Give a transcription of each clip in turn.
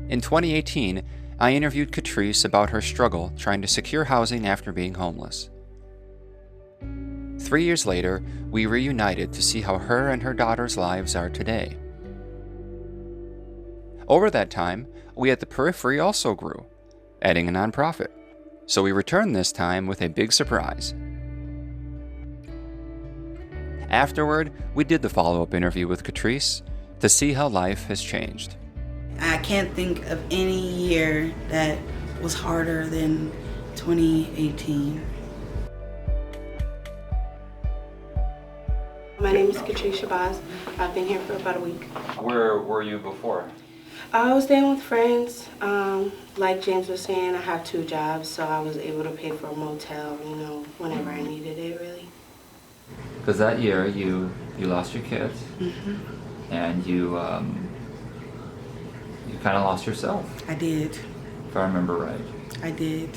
In 2018, I interviewed Catrice about her struggle trying to secure housing after being homeless. 3 years later, we reunited to see how her and her daughter's lives are today. Over that time, we at the Periphery also grew, adding a nonprofit. So we returned this time with a big surprise. Afterward, we did the follow-up interview with Catrice to see how life has changed. I can't think of any year that was harder than 2018. My name is Catrice. I've been here for about a week. Where were you before? I was staying with friends. Like James was saying, I have 2 jobs, so I was able to pay for a motel, whenever I needed it, really. Because that year you lost your kids, and you kind of lost yourself. I did. If I remember right. I did.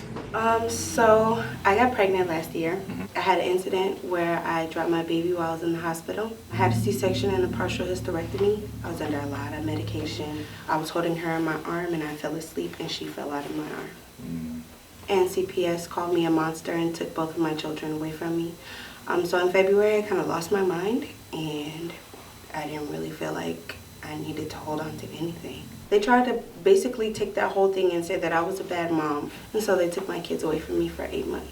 So I got pregnant last year. I had an incident where I dropped my baby while I was in the hospital. I had a C-section and a partial hysterectomy. I was under a lot of medication. I was holding her in my arm and I fell asleep and she fell out of my arm. And CPS called me a monster and took both of my children away from me. So in February I kind of lost my mind and I didn't really feel like I needed to hold on to anything. They tried to basically take that whole thing and say that I was a bad mom. And so they took my kids away from me for 8 months.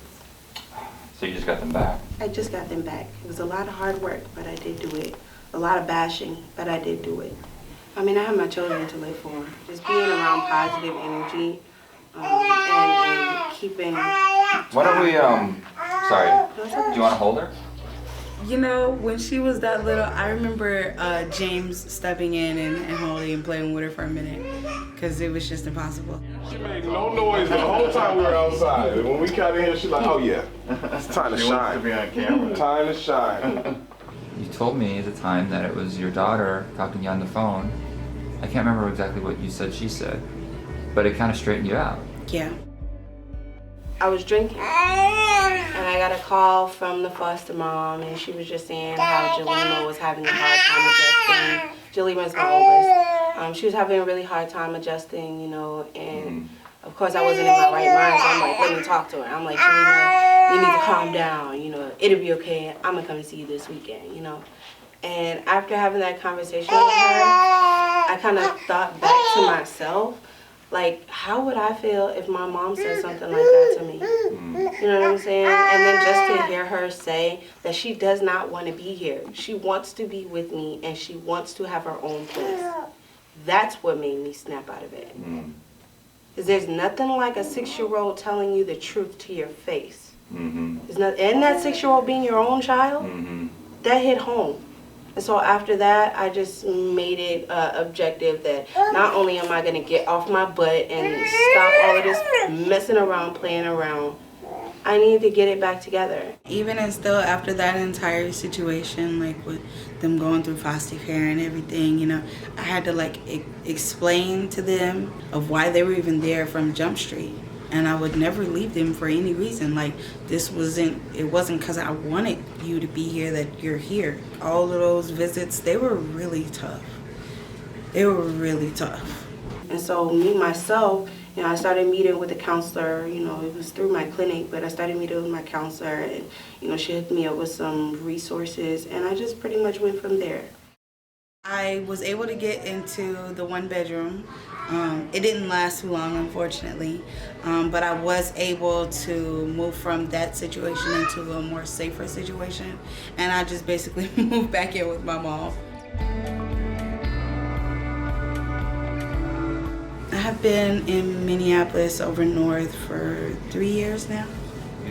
So you just got them back? I just got them back. It was a lot of hard work, but I did do it. A lot of bashing, but I did do it. I mean, I have my children to live for. Just being around positive energy and keeping... Why don't we, sorry, do you want to hold her? You know, when she was that little, I remember James stepping in and holding and playing with her for a minute because it was just impossible. She made no noise the whole time we were outside. And when we got in here, she's like, oh yeah, it's time to shine. To be on camera. Time to shine. You told me at the time that it was your daughter talking to you on the phone. I can't remember exactly what you said she said, but it kind of straightened you out. Yeah. I was drinking, and I got a call from the foster mom, and she was just saying how Jalima was having a hard time adjusting. Jalima's my oldest. She was having a really hard time adjusting, and of course I wasn't in my right mind, so I'm like, let me talk to her. I'm like, Jalima, you need to calm down, it'll be okay. I'm gonna come and see you this weekend, And after having that conversation with her, I kind of thought back to myself. Like, how would I feel if my mom said something like that to me? You know what I'm saying? And then just to hear her say that she does not want to be here. She wants to be with me and she wants to have her own place. That's what made me snap out of it. Because there's nothing like a 6-year-old telling you the truth to your face. And that 6-year-old being your own child, that hit home. And so after that, I just made it objective that not only am I going to get off my butt and stop all of this messing around, playing around, I need to get it back together. Even and still after that entire situation, like with them going through foster care and everything, I had to explain to them of why they were even there from Jump Street. And I would never leave them for any reason. Like, it wasn't because I wanted you to be here that you're here. All of those visits, they were really tough. They were really tough. And so me, myself, I started meeting with a counselor, it was through my clinic, but I started meeting with my counselor and, she hooked me up with some resources and I just pretty much went from there. I was able to get into the 1-bedroom. It didn't last too long, unfortunately, but I was able to move from that situation into a more safer situation, and I just basically moved back in with my mom. I have been in Minneapolis over north for 3 years now.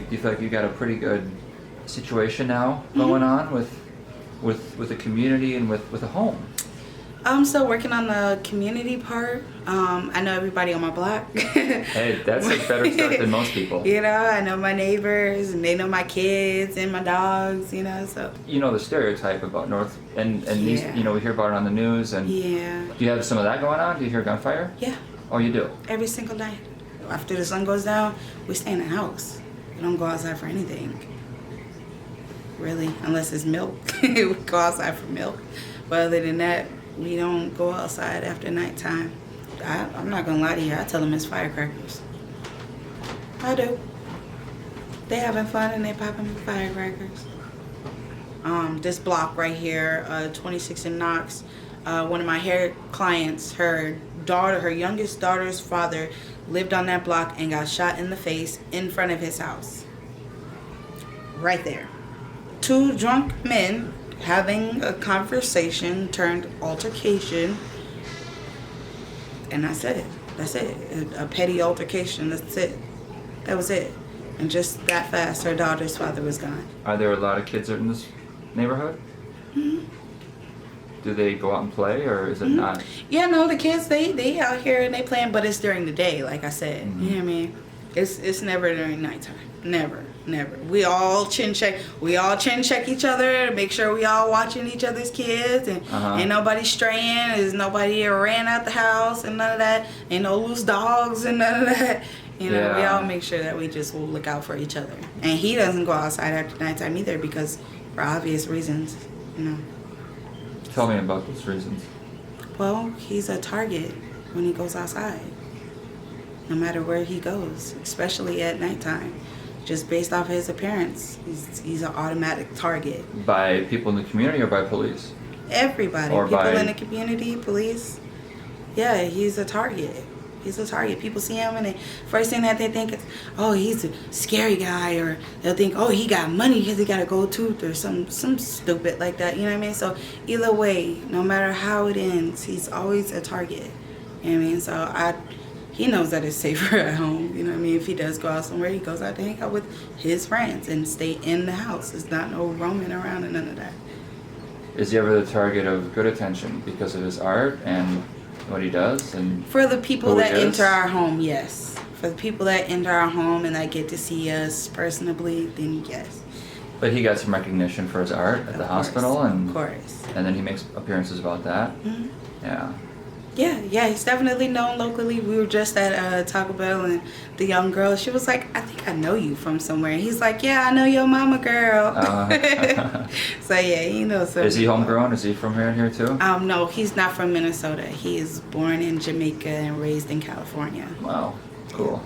You feel like you got a pretty good situation now going on with the community and with a home? I'm still working on the community part. I know everybody on my block. Hey, that's a better start than most people. I know my neighbors and they know my kids and my dogs, so. The stereotype about North and these, we hear about it on the news and yeah. Do you have some of that going on? Do you hear gunfire? Yeah. Oh, you do? Every single night. After the sun goes down, we stay in the house. We don't go outside for anything. Really, unless it's milk. We go outside for milk. But other than that, we don't go outside after nighttime. I'm not gonna lie to you. I tell them it's firecrackers. I do. They having fun and they popping firecrackers. This block right here, 26 in Knox. One of my hair clients, her youngest daughter's father lived on that block and got shot in the face in front of his house. Right there. 2 drunk men having a conversation turned altercation. And that's it. That's it. A petty altercation. That's it. That was it. And just that fast, her daughter's father was gone. Are there a lot of kids in this neighborhood? Mm-hmm. Do they go out and play, or is it not? Yeah, no, the kids, they out here and they playing, but it's during the day, like I said. You know what I mean? It's never during nighttime. Never. We all chin check each other to make sure we all watching each other's kids, and ain't nobody straying. There's nobody ran out the house and none of that. Ain't no loose dogs and none of that. You know, we all make sure that we just will look out for each other. And he doesn't go outside after nighttime either because for obvious reasons, you know. Tell me about those reasons. Well, he's a target when he goes outside. No matter where he goes, especially at nighttime. Just based off his appearance, he's an automatic target. By people in the community or by police? Everybody. Or people by... in the community, police. Yeah, he's a target. He's a target. People see him and the first thing that they think is, oh, he's a scary guy, or they'll think, oh, he got money because he got a gold tooth or some stupid like that. You know what I mean? So either way, no matter how it ends, he's always a target. You know what I mean? So he knows that it's safer at home. You know what I mean? If he does go out somewhere, he goes out to hang out with his friends and stay in the house. It's not no roaming around and none of that. Is he ever the target of good attention because of his art and what he does? And for the people that enter our home, yes. For the people that enter our home and that get to see us personally, then yes. But he got some recognition for his art at the hospital, and of course. And then he makes appearances about that. Mm-hmm. Yeah. Yeah, he's definitely known locally. We were just at Taco Bell, and the young girl, she was like, I think I know you from somewhere. And he's like, yeah, I know your mama, girl. So yeah, he knows something. Is he homegrown? Is he from here too? No, he's not from Minnesota. He is born in Jamaica and raised in California. Wow, cool.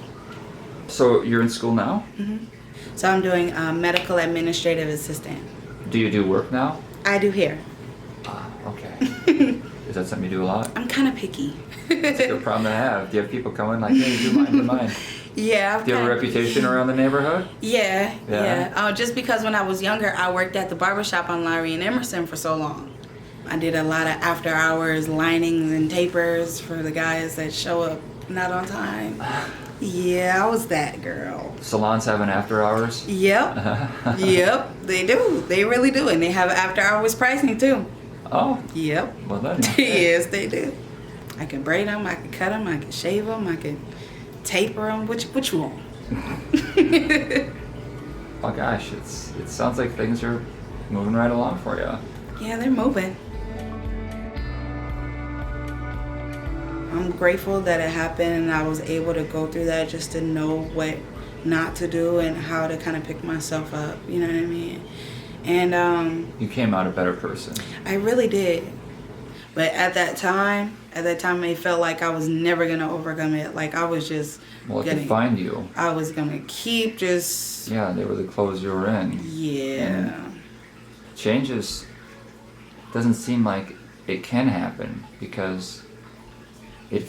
So you're in school now? Mm-hmm. So I'm doing medical administrative assistant. Do you do work now? I do hair. Okay. Is that something you do a lot? I'm kind of picky. It's a good problem to have. Do you have people come in like, hey, do mine? Yeah. Do you have a reputation around the neighborhood? Yeah. Just because when I was younger, I worked at the barbershop on Lowry and Emerson for so long. I did a lot of after hours linings and tapers for the guys that show up not on time. Yeah, I was that girl. Salons have an after hours? Yep. Yep, they do. They really do. And they have after hours pricing too. Oh. Yep. Well then. Yes, they do. I can braid them, I can cut them, I can shave them, I can taper them. Which you want? Oh gosh, it sounds like things are moving right along for you. Yeah, they're moving. I'm grateful that it happened and I was able to go through that just to know what not to do and how to kind of pick myself up. You know what I mean? And you came out a better person. I really did. But at that time it felt like I was never gonna overcome it. Like I was just it defined you. I was gonna keep just they were the clothes you were in. Yeah. And changes doesn't seem like it can happen because it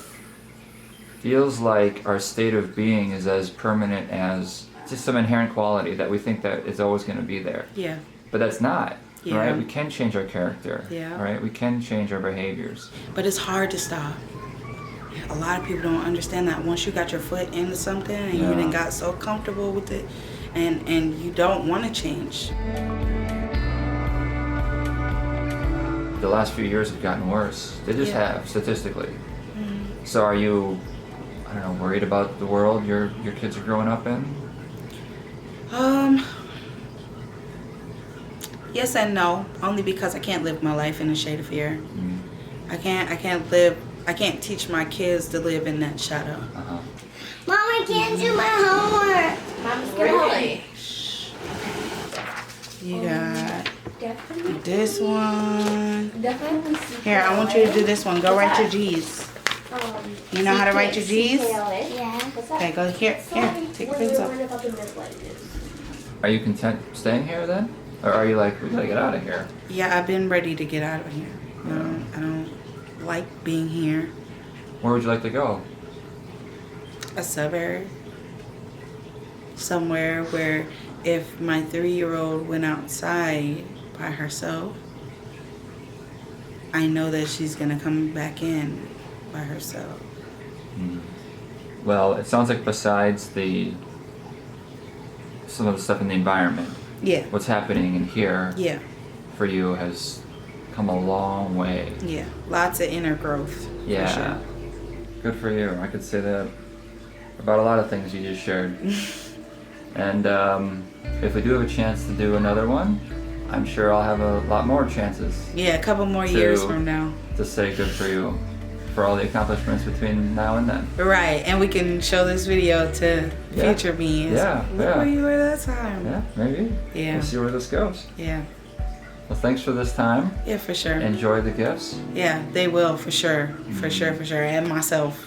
feels like our state of being is as permanent as just some inherent quality that we think that it's always going to be there. Yeah. But that's not, Yeah. right? We can change our character, Yeah. right? We can change our behaviors. But it's hard to stop. A lot of people don't understand that once you got your foot into something and you done got so comfortable with it and you don't want to change. The last few years have gotten worse. They just have, statistically. Mm-hmm. So are you, I don't know, worried about the world your kids are growing up in? Yes and no, only because I can't live my life in a shade of fear. Mm. I can't teach my kids to live in that shadow. Uh-huh. Mom, I can't do my homework. Mom's really? You got this one. Here, I want you to do this one. Go write your G's. You know how to write your G's? Yeah. Okay, go here. Here, take a pencil. Are you content staying here then? Or are you like, we gotta get out of here? Yeah, I've been ready to get out of here. I don't like being here. Where would you like to go? A suburb. Somewhere where if my 3-year-old went outside by herself, I know that she's gonna come back in by herself. Well, it sounds like besides some of the stuff in the environment, Yeah. what's happening in here Yeah. for you has come a long way. Yeah. Lots of inner growth. Yeah. For sure. Good for you. I could say that about a lot of things you just shared. And if we do have a chance to do another one, I'm sure I'll have a lot more chances Yeah, a couple more To- years from now. to say good for you for all the accomplishments between now and then. Right, and we can show this video to Yeah. future me. And Yeah, say, Look yeah. where you were that time. Yeah, maybe. Yeah. We'll see where this goes. Yeah. Well, thanks for this time. Yeah, for sure. Enjoy the gifts. Yeah, they will, for sure. For sure, for sure. And myself.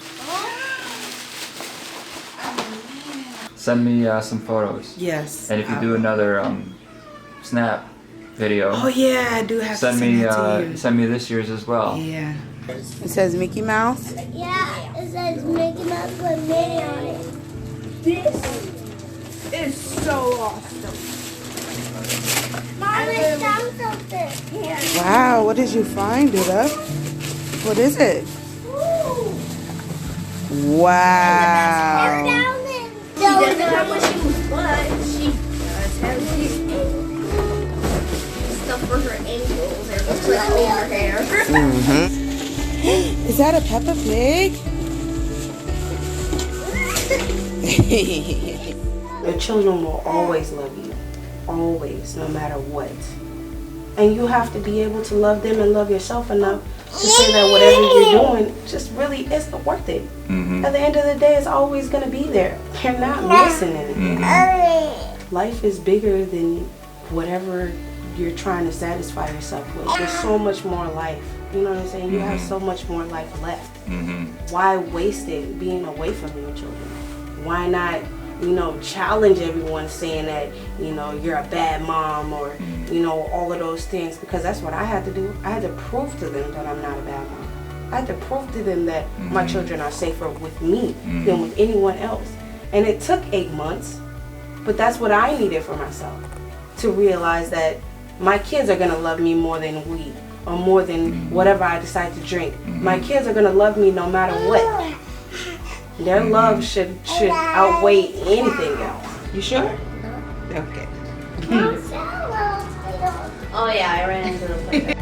Send me some photos. Yes. And if you I do will. another snap video, Oh, yeah, I do have send to me send that to you. send me this year's as well. Yeah. It says Mickey Mouse. Yeah, it says Mickey Mouse with Minnie on it. This is so awesome. Mom, I found something. Wow, what did you find, Duda? What is it? Wow. I found it. She doesn't have what she was, but she does have this stuff for her ankles. It looks like over hair. Is that a Peppa Pig? Your children will always love you. Always, no matter what. And you have to be able to love them and love yourself enough to say that whatever you're doing just really is worth it. At the end of the day, it's always going to be there. You're not missing anything. Life is bigger than whatever you're trying to satisfy yourself with. There's so much more life. You know what I'm saying? You have so much more life left. Why waste it being away from your children? Why not, challenge everyone saying that, you're a bad mom or, all of those things? Because that's what I had to do. I had to prove to them that I'm not a bad mom. I had to prove to them that my children are safer with me than with anyone else. And it took 8 months, but that's what I needed for myself. To realize that my kids are going to love me more than weed or more than whatever I decide to drink. My kids are going to love me no matter what. Their love should outweigh anything else. You sure? Okay. Oh yeah, I ran into the playground.